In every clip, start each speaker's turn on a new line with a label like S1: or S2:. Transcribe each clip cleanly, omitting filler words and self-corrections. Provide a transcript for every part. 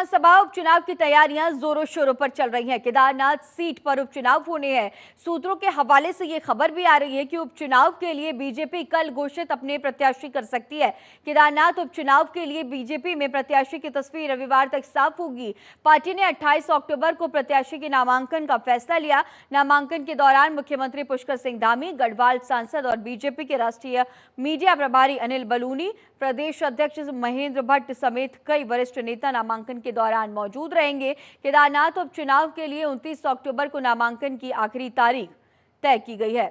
S1: विधानसभा उपचुनाव की तैयारियां जोरों शोरों पर चल रही हैं। केदारनाथ सीट पर उपचुनाव होने हैं। सूत्रों के हवाले से ये खबर भी आ रही है कि उपचुनाव के लिए बीजेपी कल घोषित अपने प्रत्याशी कर सकती है। केदारनाथ उपचुनाव के लिए बीजेपी में प्रत्याशी की तस्वीर रविवार तक साफ होगी। पार्टी ने 28 अक्टूबर को प्रत्याशी के नामांकन का फैसला लिया। नामांकन के दौरान मुख्यमंत्री पुष्कर सिंह धामी, गढ़वाल सांसद और बीजेपी के राष्ट्रीय मीडिया प्रभारी अनिल बलूनी, प्रदेश अध्यक्ष महेंद्र भट्ट समेत कई वरिष्ठ नेता नामांकन के दौरान मौजूद रहेंगे। केदारनाथ उपचुनाव के लिए 29 अक्टूबर को नामांकन की आखिरी तारीख तय की गई है।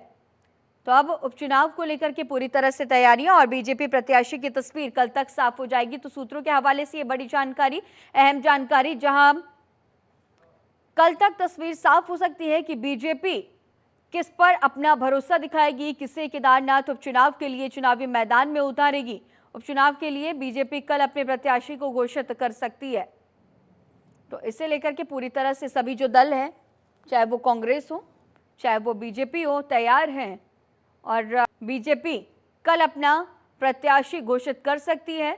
S1: तो अब उपचुनाव को लेकर के पूरी तरह से तैयारियां और बीजेपी प्रत्याशी की तस्वीर कल तक साफ हो जाएगी। तो सूत्रों के हवाले से ये बड़ी जानकारी, अहम जानकारी, जहां कल तक तस्वीर साफ हो सकती है कि बीजेपी किस पर अपना भरोसा दिखाएगी, किसे केदारनाथ उपचुनाव के लिए चुनावी मैदान में उतारेगी। उपचुनाव के लिए बीजेपी कल अपने प्रत्याशी को घोषित कर सकती है। तो इसे लेकर के पूरी तरह से सभी जो दल हैं, चाहे वो कांग्रेस हो चाहे वो बीजेपी हो, तैयार हैं और बीजेपी कल अपना प्रत्याशी घोषित कर सकती है।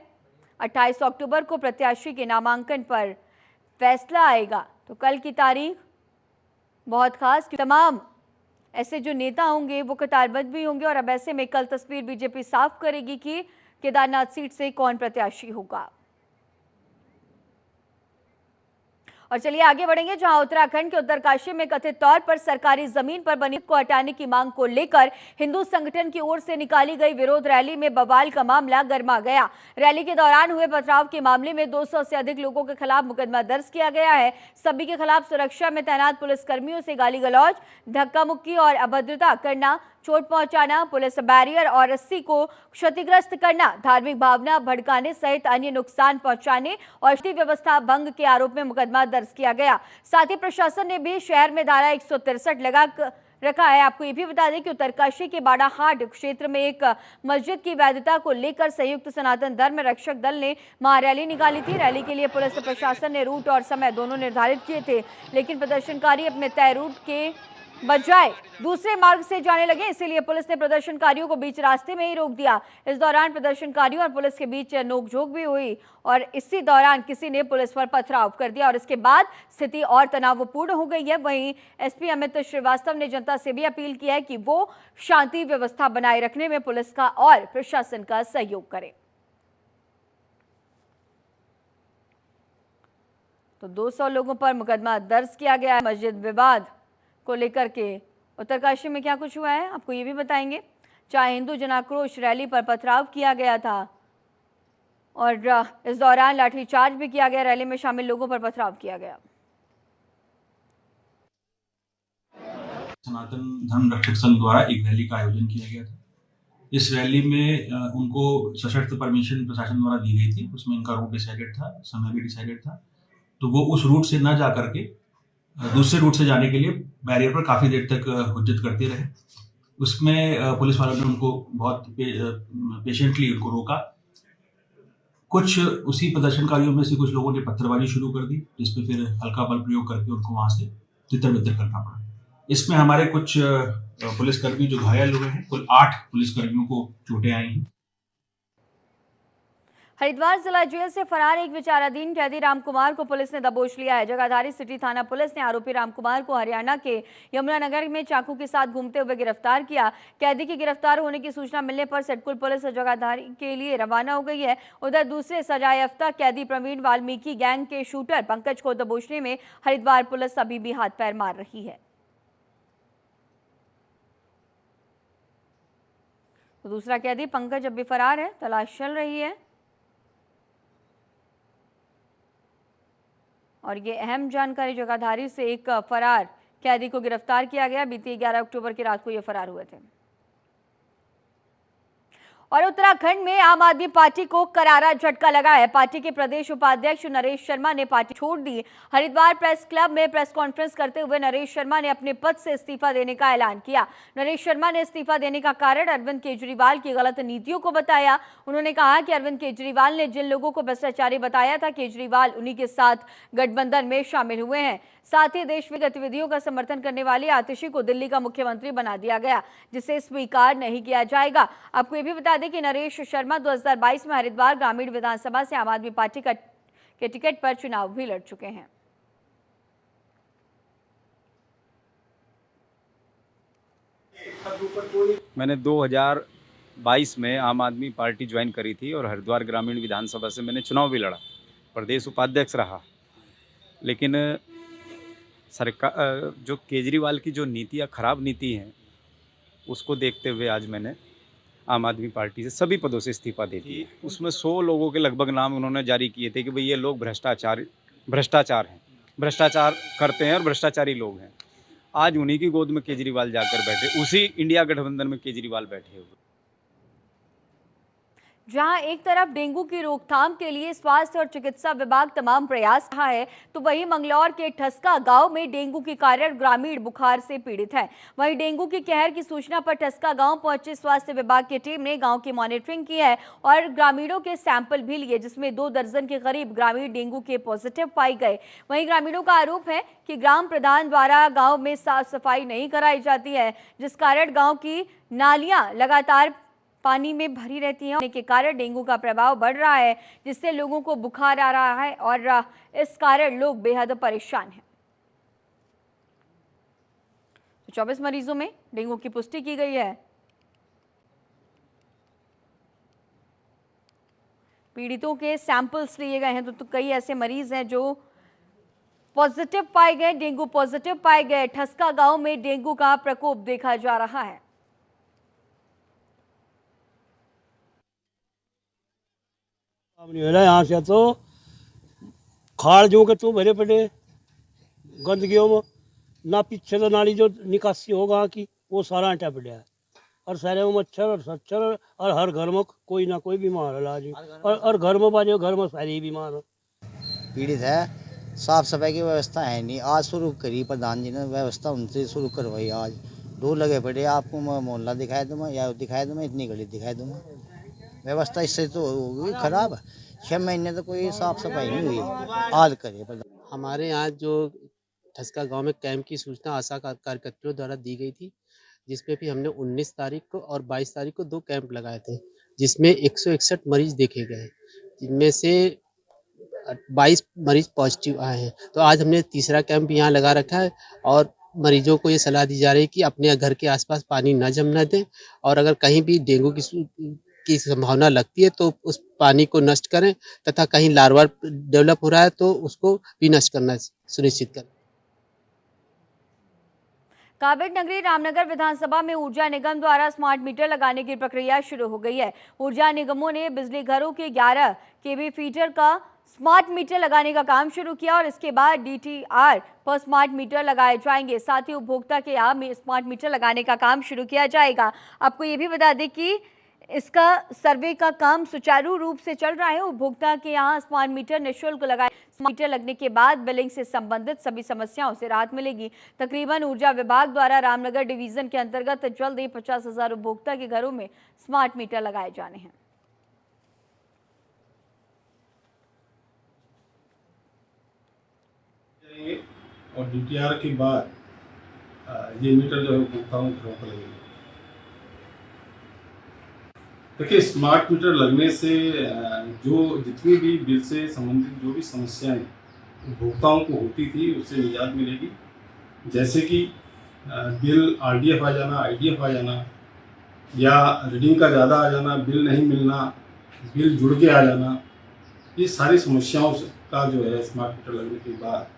S1: 28 अक्टूबर को प्रत्याशी के नामांकन पर फैसला आएगा। तो कल की तारीख बहुत खास, तमाम ऐसे जो नेता होंगे वो कतारबद्ध भी होंगे और अब ऐसे में कल तस्वीर बीजेपी साफ करेगी कि केदारनाथ सीट से कौन प्रत्याशी होगा। और चलिए आगे बढ़ेंगे, जहां उत्तराखंड के उत्तरकाशी में कथित तौर पर सरकारी जमीन पर बनी को हटाने की मांग को लेकर हिंदू संगठन की ओर से निकाली गई विरोध रैली में बवाल का मामला गर्मा गया। रैली के दौरान हुए पथराव के मामले में 200 से अधिक लोगों के खिलाफ मुकदमा दर्ज किया गया है। सभी के खिलाफ सुरक्षा में तैनात पुलिसकर्मियों से गाली गलौज, धक्का मुक्की और अभद्रता करना, चोट पहुंचाना, पुलिस बैरियर और रस्सी को क्षतिग्रस्त करना, धार्मिक भावना भड़काने सहित अन्य नुकसान पहुंचाने और शांति व्यवस्था भंग के आरोप में मुकदमा दर्ज किया गया। साथ ही प्रशासन ने भी शहर में धारा 163 लगा रखा है। आपको ये भी बता दें कि उत्तरकाशी के बाड़ाहाट क्षेत्र में एक मस्जिद की वैधता को लेकर संयुक्त सनातन धर्म रक्षक दल ने महारैली निकाली थी। रैली के लिए पुलिस प्रशासन ने रूट और समय दोनों निर्धारित किए थे, लेकिन प्रदर्शनकारी अपने तय रूट के बजाय दूसरे मार्ग से जाने लगे, इसीलिए पुलिस ने प्रदर्शनकारियों को बीच रास्ते में ही रोक दिया। इस दौरान प्रदर्शनकारियों और पुलिस के बीच नोकझोंक भी हुई और इसी दौरान किसी ने पुलिस पर पथराव कर दिया और इसके बाद स्थिति और तनावपूर्ण हो गई है। वहीं एसपी अमित श्रीवास्तव ने जनता से भी अपील की है कि वो शांति व्यवस्था बनाए रखने में पुलिस का और प्रशासन का सहयोग करें। तो 200 लोगों पर मुकदमा दर्ज किया गया है। मस्जिद विवाद को लेकर के उत्तरकाशी में क्या कुछ हुआ है आपको ये भी बताएंगे। चाहे हिंदू जनाक्रोश रैली पर पथराव किया गया था और इस दौरान लाठीचार्ज भी किया गया, रैली में शामिल लोगों पर पथराव किया गया।
S2: सनातन धर्म रक्षक संघ द्वारा एक रैली का आयोजन किया गया था। इस रैली में उनको सशर्त परमिशन प्रशासन द्वारा दी गई थी। उसमें इनका रूट डिसाइडेड था, समय भी डिसाइडेड था। तो वो उस रूट से न जा करके दूसरे रूट से जाने के लिए बैरियर पर काफी देर तक हुज्जत करते रहे। उसमें पुलिस वालों ने उनको बहुत पेशेंटली उनको रोका। कुछ उसी प्रदर्शनकारियों में से कुछ लोगों ने पत्थरबाजी शुरू कर दी, जिसपे फिर हल्का बल प्रयोग करके उनको वहां से तितर-बितर करना पड़ा। इसमें हमारे कुछ पुलिसकर्मी जो घायल हुए हैं, कुल 8 पुलिसकर्मियों को चोटें आई हैं।
S1: हरिद्वार जिला जेल से फरार एक विचाराधीन कैदी रामकुमार को पुलिस ने दबोच लिया है। जगाधारी सिटी थाना पुलिस ने आरोपी रामकुमार को हरियाणा के यमुनानगर में चाकू के साथ घूमते हुए गिरफ्तार किया। कैदी के गिरफ्तार होने की सूचना मिलने पर सिडकुल पुलिस जगाधारी के लिए रवाना हो गई है। उधर दूसरे सजायाफ्ता कैदी प्रवीण वाल्मीकि गैंग के शूटर पंकज को दबोचने में हरिद्वार पुलिस अभी भी हाथ पैर मार रही है। तो दूसरा कैदी पंकज अब भी फरार है, तलाश चल रही है। और ये अहम जानकारी, जगाधारी से एक फरार कैदी को गिरफ्तार किया गया। बीती 11 अक्टूबर की रात को ये फरार हुए थे। और उत्तराखंड में आम आदमी पार्टी को करारा झटका लगा है। पार्टी के प्रदेश उपाध्यक्ष नरेश शर्मा ने पार्टी छोड़ दी। हरिद्वार प्रेस क्लब में प्रेस कॉन्फ्रेंस करते हुए नरेश शर्मा ने अपने पद से इस्तीफा देने का ऐलान किया। नरेश शर्मा ने इस्तीफा देने का कारण अरविंद केजरीवाल की गलत नीतियों को बताया। उन्होंने कहा कि अरविंद केजरीवाल ने जिन लोगों को भ्रष्टाचारी बताया था, केजरीवाल उन्हीं के साथ गठबंधन में शामिल हुए हैं। साथ ही देश में गतिविधियों का समर्थन करने वाले आतिशी को दिल्ली का मुख्यमंत्री बना दिया गया, जिसे स्वीकार नहीं किया जाएगा। आपको ये भी बता दें कि नरेश शर्मा 2022 में हरिद्वार ग्रामीण विधानसभा से आम आदमी पार्टी के टिकट पर चुनाव भी लड़ चुके हैं।
S3: मैंने 2022 में आम आदमी पार्टी ज्वाइन करी थी और हरिद्वार ग्रामीण विधानसभा से मैंने चुनाव भी लड़ा, प्रदेश उपाध्यक्ष रहा। लेकिन सरकार जो केजरीवाल की जो नीतियाँ खराब नीति हैं, उसको देखते हुए आज मैंने आम आदमी पार्टी से सभी पदों से इस्तीफा दे दिया। उसमें 100 लोगों के लगभग नाम उन्होंने जारी किए थे कि भाई ये लोग भ्रष्टाचार हैं, भ्रष्टाचार करते हैं और भ्रष्टाचारी लोग हैं। आज उन्हीं की गोद में केजरीवाल जाकर बैठे, उसी इंडिया गठबंधन में केजरीवाल बैठे हुए।
S1: जहां एक तरफ डेंगू की रोकथाम के लिए स्वास्थ्य और चिकित्सा विभाग तमाम प्रयास रहा है, तो वहीं मंगलौर के ठस्का गांव में डेंगू के कारण ग्रामीण बुखार से पीड़ित हैं। वहीं डेंगू की कहर की सूचना पर ठस्का गांव पहुंचे स्वास्थ्य विभाग की टीम ने गांव की मॉनिटरिंग की है और ग्रामीणों के सैंपल भी लिए, जिसमें 2 दर्जन के करीब ग्रामीण डेंगू के पॉजिटिव पाए गए। वहीं ग्रामीणों का आरोप है कि ग्राम प्रधान द्वारा गाँव में साफ सफाई नहीं कराई जाती है, जिस कारण गाँव की नालियां लगातार पानी में भरी रहती हैं, के कारण डेंगू का प्रभाव बढ़ रहा है, जिससे लोगों को बुखार आ रहा है और इस कारण लोग बेहद परेशान हैं। 24 मरीजों में डेंगू की पुष्टि की गई है। पीड़ितों के सैंपल्स लिए गए हैं, तो कई ऐसे मरीज हैं जो पॉजिटिव पाए गए, डेंगू पॉजिटिव पाए गए। ठस्का गांव में डेंगू का प्रकोप देखा जा रहा है।
S4: यहाँ से तो खाड़ जो के तो भरे पड़े गंदगियों में, ना पीछे तो नाली जो निकासी होगा कि वो सारा हटा पड़ा है, और सारे में मच्छर और सच्छर, और हर घर में कोई ना कोई बीमार है आज, और घर में बाजो घर में सारे ही बीमार है।
S5: पीड़ित है, साफ सफाई की व्यवस्था है नहीं। आज शुरू करी प्रधान जी ने व्यवस्था, उनसे शुरू करवाई। आज ढूंढ लगे पड़े, आपको मैं मोहल्ला दिखाई दूँ या दिखाई दूँ, इतनी गली दिखाई दूँ। व्यवस्था इससे तो होगी खराब। 6 महीने तो कोई साफ सफाई नहीं हुई। आज करे
S6: हमारे यहाँ जो ठस्का गांव में कैंप की सूचना आशा कार्यकर्ताओं द्वारा दी गई थी, जिसमें भी हमने 19 तारीख को और 22 तारीख को 2 कैंप लगाए थे, जिसमें 161 मरीज देखे गए, जिनमें से 22 मरीज पॉजिटिव आए हैं। तो आज हमने तीसरा कैंप यहाँ लगा रखा है और मरीजों को ये सलाह दी जा रही है कि अपने घर के आसपास पानी न जमने दें, और अगर कहीं भी डेंगू की संभावना लगती है तो उस पानी को नष्ट करें, तथा कहीं लार्वा डेवलप हो रहा है तो उसको भी नष्ट करना सुनिश्चित करें।
S1: काबिड नगरी रामनगर विधानसभा में ऊर्जा निगम द्वारा स्मार्ट मीटर लगाने की प्रक्रिया शुरू हो गई है। ऊर्जा निगमों ने बिजली घरों के 11 केवी फीडर का स्मार्ट मीटर लगाने का काम शुरू किया और इसके बाद डीटीआर पर स्मार्ट मीटर लगाए जाएंगे। साथ ही उपभोक्ता के यहाँ स्मार्ट मीटर लगाने का काम शुरू किया जाएगा। आपको ये भी बता दें कि इसका सर्वे का काम सुचारू रूप से चल रहा है। उपभोक्ता के यहाँ स्मार्ट मीटर निःशुल्क लगाए। स्मार्ट मीटर लगने के बाद बिलिंग से संबंधित सभी समस्याओं से राहत मिलेगी। तकरीबन ऊर्जा विभाग द्वारा रामनगर डिवीजन के अंतर्गत जल्द ही 50,000 उपभोक्ता के घरों में स्मार्ट मीटर लगाए जाने हैं।
S7: और डीटीआर के बाद ये मीटर जो है उपभोक्ताओं के घरों पर लगेगा। देखिए, स्मार्ट मीटर लगने से जो जितनी भी बिल से संबंधित जो भी समस्याएं उपभोक्ताओं को होती थी, उससे निजात मिलेगी। जैसे कि बिल आरडीएफ आ जाना, आईडीएफ आ जाना, या रीडिंग का ज़्यादा आ जाना, बिल नहीं मिलना, बिल जुड़ के आ जाना, ये सारी समस्याओं का जो है स्मार्ट मीटर लगने के बाद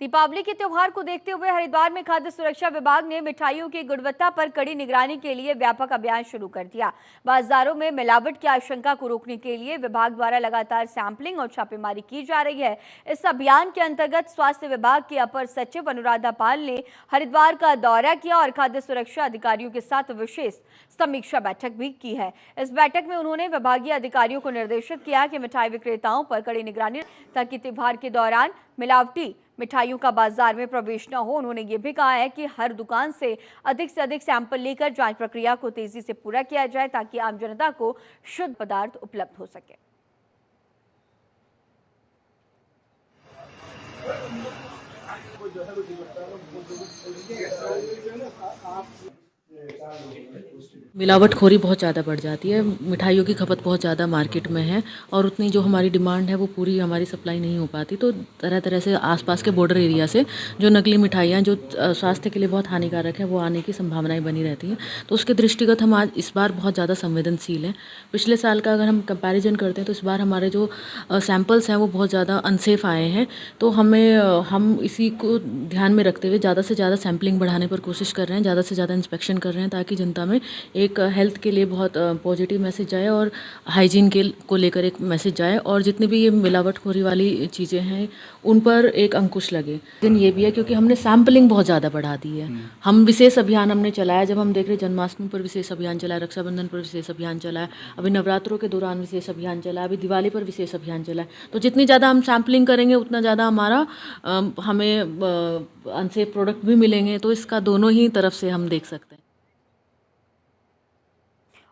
S1: दीपावली के त्योहार को देखते हुए हरिद्वार में खाद्य सुरक्षा विभाग ने मिठाइयों की गुणवत्ता पर कड़ी निगरानी के लिए व्यापक अभियान शुरू कर दिया। बाजारों में मिलावट की आशंका को रोकने के लिए विभाग द्वारा लगातार सैंपलिंग और छापेमारी की जा रही है। इस अभियान के अंतर्गत स्वास्थ्य विभाग के अपर सचिव अनुराधा पाल ने हरिद्वार का दौरा किया और खाद्य सुरक्षा अधिकारियों के साथ विशेष समीक्षा बैठक भी की है। इस बैठक में उन्होंने विभागीय अधिकारियों को निर्देशित किया कि मिठाई विक्रेताओं पर कड़ी निगरानी, ताकि त्योहार के दौरान मिलावटी मिठाइयों का बाजार में प्रवेश न हो। उन्होंने ये भी कहा है कि हर दुकान से अधिक सैंपल लेकर जांच प्रक्रिया को तेजी से पूरा किया जाए, ताकि आम जनता को शुद्ध पदार्थ उपलब्ध हो सके।
S8: मिलावटखोरी बहुत ज़्यादा बढ़ जाती है, मिठाइयों की खपत बहुत ज़्यादा मार्केट में है और उतनी जो हमारी डिमांड है वो पूरी हमारी सप्लाई नहीं हो पाती, तो तरह तरह से आसपास के बॉर्डर एरिया से जो नकली मिठाइयाँ जो स्वास्थ्य के लिए बहुत हानिकारक है वो आने की संभावनाएं बनी रहती हैं। तो उसके दृष्टिगत हम आज इस बार बहुत ज़्यादा संवेदनशील हैं। पिछले साल का अगर हम कंपैरिजन करते हैं तो इस बार हमारे जो सैंपल्स हैं वो बहुत ज़्यादा अनसेफ आए हैं, तो हम इसी को ध्यान में रखते हुए ज़्यादा से ज़्यादा सैम्पलिंग बढ़ाने पर कोशिश कर रहे हैं, ज़्यादा से ज़्यादा इंस्पेक्शन कर रहे हैं, ताकि जनता में एक हेल्थ के लिए बहुत पॉजिटिव मैसेज जाए और हाइजीन को लेकर एक मैसेज जाए, और जितनी भी ये मिलावटखोरी वाली चीज़ें हैं उन पर एक अंकुश लगे। लेकिन ये भी है क्योंकि हमने सैम्पलिंग बहुत ज़्यादा बढ़ा दी है। हम विशेष अभियान हमने चलाया, जब हम देख रहे जन्माष्टमी पर विशेष अभियान चला है, रक्षाबंधन पर विशेष अभियान चला है, अभी नवरात्रों के दौरान विशेष अभियान चला है, अभी दिवाली पर विशेष अभियान चला है। तो जितनी ज़्यादा हम सैम्पलिंग करेंगे उतना ज़्यादा हमारा हमें अनसेफ प्रोडक्ट भी मिलेंगे, तो इसका दोनों ही तरफ से हम देख सकते हैं।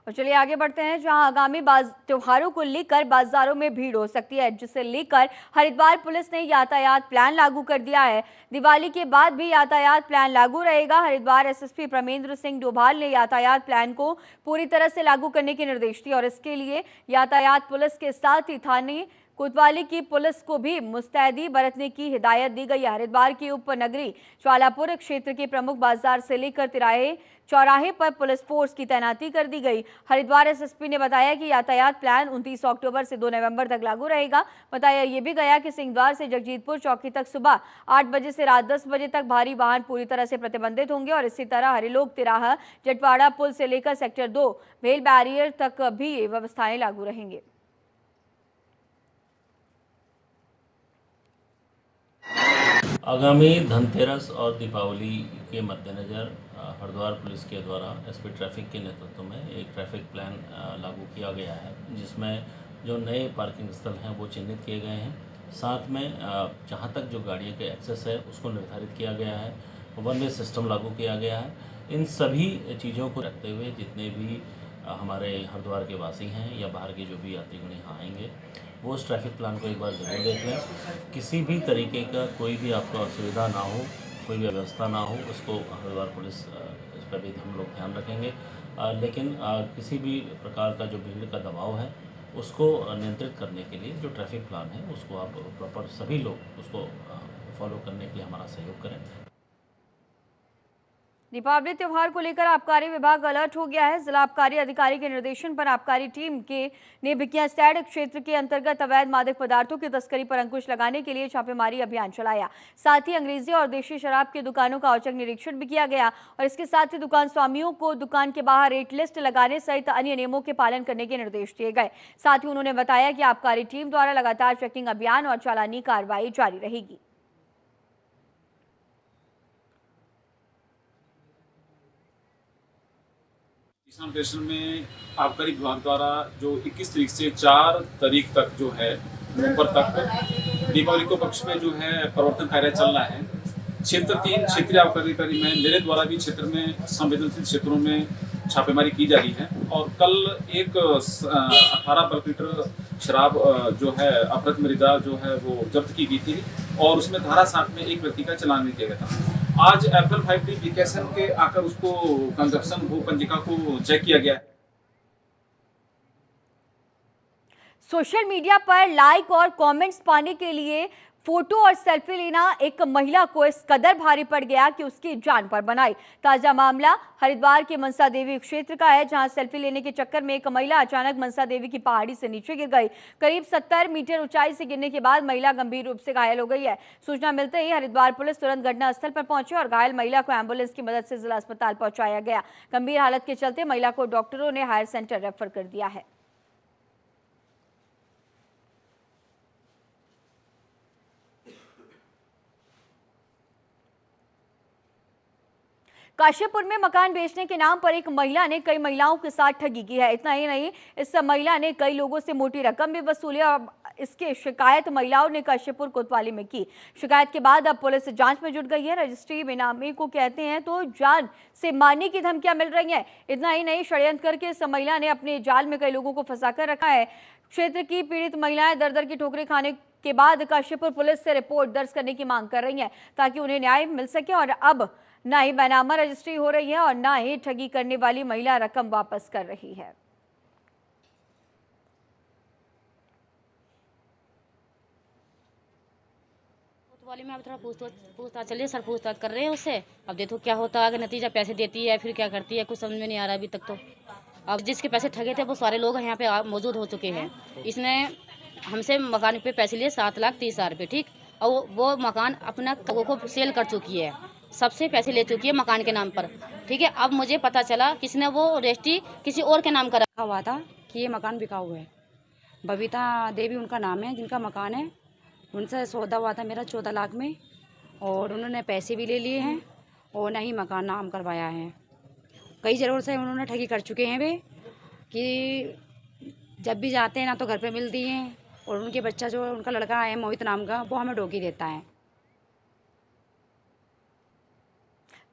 S1: और चलिए आगे बढ़ते हैं, जहां आगामी त्योहारों को लेकर बाजारों में भीड़ हो सकती है, जिसे लेकर हरिद्वार पुलिस ने यातायात प्लान लागू कर दिया है। दिवाली के बाद भी यातायात प्लान लागू रहेगा। हरिद्वार एसएसपी प्रमेंद्र सिंह डोभाल ने यातायात प्लान को पूरी तरह से लागू करने के निर्देश दिए और इसके लिए यातायात पुलिस के साथ ही थाने कोतवाली की पुलिस को भी मुस्तैदी बरतने की हिदायत दी गई है। हरिद्वार की उपनगरी ज्वालापुर क्षेत्र के प्रमुख बाजार से लेकर तिराहे चौराहे पर पुलिस फोर्स की तैनाती कर दी गई। हरिद्वार एसएसपी ने बताया कि यातायात प्लान 29 अक्टूबर से 2 नवंबर तक लागू रहेगा। बताया ये भी गया कि सिंहद्वार से जगजीतपुर चौकी तक सुबह 8 बजे से रात 10 बजे तक भारी वाहन पूरी तरह से प्रतिबंधित होंगे और इसी तरह हरिलोक तिराहा जटवाड़ा पुल से लेकर सेक्टर 2 भेल बैरियर तक भी ये व्यवस्थाएं लागू रहेंगी।
S9: आगामी धनतेरस और दीपावली के मद्देनज़र हरिद्वार पुलिस के द्वारा एसपी ट्रैफिक के नेतृत्व में एक ट्रैफिक प्लान लागू किया गया है, जिसमें जो नए पार्किंग स्थल हैं वो चिन्हित किए गए हैं। साथ में जहां तक जो गाड़ियों के एक्सेस है उसको निर्धारित किया गया है, वन वे सिस्टम लागू किया गया है। इन सभी चीज़ों को रखते हुए जितने भी हमारे हरिद्वार के वासी हैं या बाहर के जो भी यात्रीगण यहाँ आएंगे वो उस ट्रैफिक प्लान को एक बार ज़रूर देख लें। किसी भी तरीके का कोई भी आपको असुविधा ना हो, कोई भी व्यवस्था ना हो, उसको हरिद्वार पुलिस इस पर भी हम लोग ध्यान रखेंगे। लेकिन किसी भी प्रकार का जो भीड़ का दबाव है उसको नियंत्रित करने के लिए जो ट्रैफिक प्लान है उसको आप प्रॉपर सभी लोग उसको फॉलो करने के लिए हमारा सहयोग करें।
S1: दीपावली त्योहार को लेकर आबकारी विभाग अलर्ट हो गया है। जिला आबकारी अधिकारी के निर्देशन पर आबकारी टीम ने भिकियासैंण क्षेत्र के अंतर्गत अवैध मादक पदार्थों की तस्करी पर अंकुश लगाने के लिए छापेमारी अभियान चलाया। साथ ही अंग्रेजी और देशी शराब की दुकानों का औचक निरीक्षण भी किया गया और इसके साथ ही दुकान स्वामियों को दुकान के बाहर रेट लिस्ट लगाने सहित अन्य नियमों के पालन करने के निर्देश दिए गए। साथ ही उन्होंने बताया कि आबकारी टीम द्वारा लगातार चेकिंग अभियान और चालानी कार्रवाई जारी रहेगी।
S7: दिशा निर्देशन में आबकारी विभाग द्वारा जो 21 तारीख से 4 तारीख तक जो है नवंबर तक दीपावली को पक्ष में जो है प्रवर्तन कार्य चल रहा है। क्षेत्र 3 क्षेत्रीय आबकारी अधिकारी में मेरे द्वारा भी क्षेत्र में संवेदनशील क्षेत्रों में छापेमारी की जा रही है और कल एक 18 बल्क लीटर शराब जो है अपहृत मृदा जो है वो जब्त की गई थी और उसमें धारा 7 में एक व्यक्ति का चालान भी किया गया था। आज अप्रैल 5 वीकेशन के आकर उसको कंजप्शन भू पंजिका को चेक किया गया।
S1: सोशल मीडिया पर लाइक और कमेंट्स पाने के लिए फोटो और सेल्फी लेना एक महिला को इस कदर भारी पड़ गया कि उसकी जान पर बनाई। ताजा मामला हरिद्वार के मनसा देवी क्षेत्र का है, जहां सेल्फी लेने के चक्कर में एक महिला अचानक मनसा देवी की पहाड़ी से नीचे गिर गई। करीब 70 मीटर ऊंचाई से गिरने के बाद महिला गंभीर रूप से घायल हो गई है। सूचना मिलते ही हरिद्वार पुलिस तुरंत घटनास्थल पर पहुंची और घायल महिला को एम्बुलेंस की मदद से जिला अस्पताल पहुंचाया गया। गंभीर हालत के चलते महिला को डॉक्टरों ने हायर सेंटर रेफर कर दिया है। काशीपुर में मकान बेचने के नाम पर एक महिला ने कई महिलाओं के साथ ठगी की है। इतना ही नहीं, इस महिला ने कई लोगों से मोटी रकम भी वसूली और इसकी शिकायत महिलाओं ने काशीपुर कोतवाली में की। शिकायत के बाद अब पुलिस जांच में जुट गई है। रजिस्ट्री बेनामी को कहते हैं तो जान से मारने की धमकियां मिल रही हैं। इतना ही नहीं, षड्यंत्र करके इस महिला ने अपने जाल में कई लोगों को फंसा कर रखा है। क्षेत्र की पीड़ित महिलाएं दर दर की ठोकरें खाने के बाद काशीपुर पुलिस से रिपोर्ट दर्ज करने की मांग कर रही हैं ताकि उन्हें न्याय मिल सके और अब ना ही बैनामा रजिस्ट्री हो रही है और ना ही ठगी करने वाली महिला रकम वापस कर रही है।
S10: वाली में अब थोड़ा पूछताछ चलिए, सर पूछताछ कर रहे हैं उससे। अब देखो क्या होता है, आगे नतीजा पैसे देती है फिर क्या करती है, कुछ समझ में नहीं आ रहा अभी तक। तो अब जिसके पैसे ठगे थे वो सारे लोग यहाँ पे मौजूद हो चुके हैं। इसने हमसे मकान पे पैसे लिए 7,30,000 रुपये, ठीक। और वो मकान अपना लोगों को सेल कर चुकी है, सबसे पैसे ले चुकी है मकान के नाम पर, ठीक है। अब मुझे पता चला किसने वो रजिस्ट्री किसी और के नाम कर रखा हुआ था कि ये मकान बिका हुआ है। बबीता देवी उनका नाम है जिनका मकान है। उनसे सौदा हुआ था मेरा 14 लाख में, और उन्होंने पैसे भी ले लिए हैं और ना ही मकान नाम करवाया है। कई जरूर से उन्होंने ठगी कर चुके हैं वे, कि जब भी जाते हैं ना तो घर पे मिलती हैं, और उनके बच्चा जो उनका लड़का है मोहित नाम का, वो हमें डोकी देता है।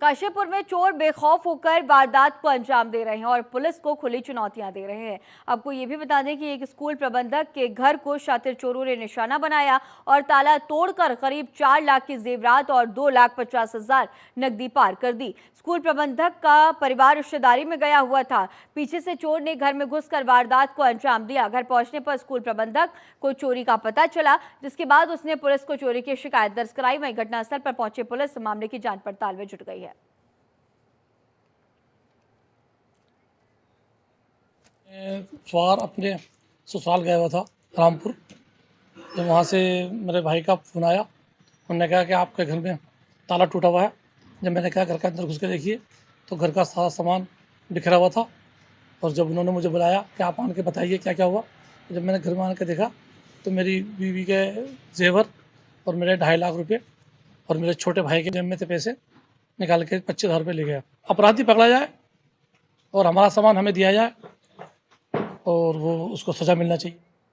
S1: काशीपुर में चोर बेखौफ होकर वारदात को अंजाम दे रहे हैं और पुलिस को खुली चुनौतियां दे रहे हैं। आपको ये भी बता दें कि एक स्कूल प्रबंधक के घर को शातिर चोरों ने निशाना बनाया और ताला तोड़कर करीब 4 लाख की जेवरात और 2,50,000 नकदी पार कर दी। स्कूल प्रबंधक का परिवार रिश्तेदारी में गया हुआ था। पीछे से चोर ने घर में घुसकर वारदात को अंजाम दिया। घर पहुंचने पर स्कूल प्रबंधक को चोरी का पता चला, जिसके बाद उसने पुलिस को चोरी की शिकायत दर्ज कराई। वहीं घटनास्थल पर पहुंची पुलिस मामले की जांच पड़ताल में जुट गई है।
S11: सवार अपने ससुराल गया हुआ था रामपुर। जब वहाँ से मेरे भाई का फ़ोन आया, उन्होंने कहा कि आपके घर में ताला टूटा हुआ है। जब मैंने कहा घर के अंदर घुस के देखिए तो घर का सारा सामान बिखरा हुआ था। और जब उन्होंने मुझे बुलाया कि आप आन के बताइए क्या क्या हुआ, तो जब मैंने घर में आन के देखा तो मेरी बीवी के जेवर और मेरे 2.5 लाख रुपये और मेरे छोटे भाई के जेब में थे पैसे निकाल के 25,000 रुपये ले गया। अपराधी पकड़ा जाए और हमारा सामान हमें दिया जाए और वो उसको सज़ा मिलना चाहिए।